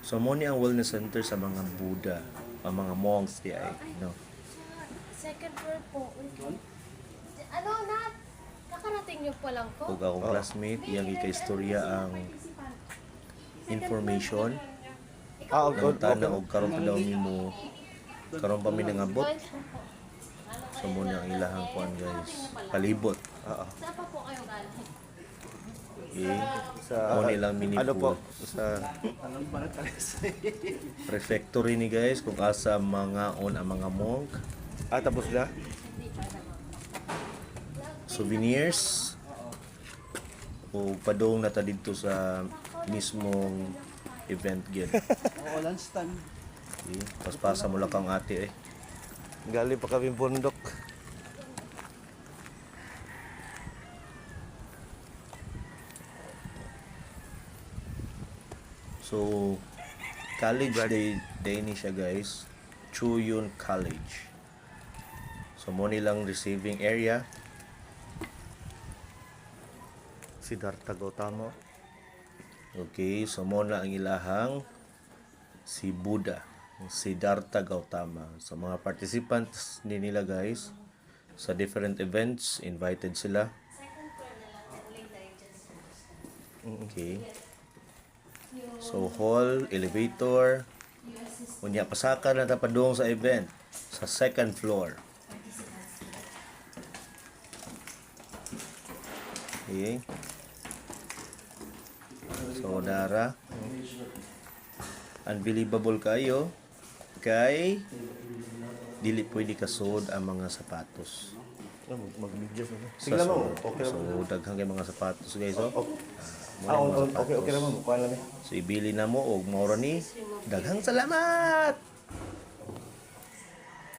So mo ni ang wellness center sa mga Buddha, ang mga monks di ay, no. Second floor po. Ano na? Kakarating niyo pa lang po. Ug akong classmate iyang gikaistorya ang information. Nangutana og karon pa daw nimo karon pa mi nangabot. So mo ni ang ilahang kuan guys, palibot. Saan pa po kayo galing? Okay. Sa Mo ni lang mini ano po? pool. Sa Refectory ni guys kung asa mga on ang mga monk. tapos na? Souvenirs o padong na ta dito sa mismong event gid. Oo, lunch time. Okay. Paspasa mo lang kang ate eh. Galing pa kami bundok. So college day ni siya guys. Chuyun College. So mo nilang receiving area. Siddhartha Gautama. Okay, so mo na ang ilahang si Buddha, Siddhartha Gautama. So mga participants ni nila guys sa different events, invited sila. Okay. So hall, elevator, unya pasaka na tapadong sa event sa second floor. Okay. So dara, unbelievable kayo kay dili pwede kasud ang mga sapatos. Mag-media na. Sa Sige lang mo. so, Okay so lang. daghang kay mga sapatos guys oh. Okay lang mo. Kuha lang eh. So ibili na mo og maura ni daghang salamat.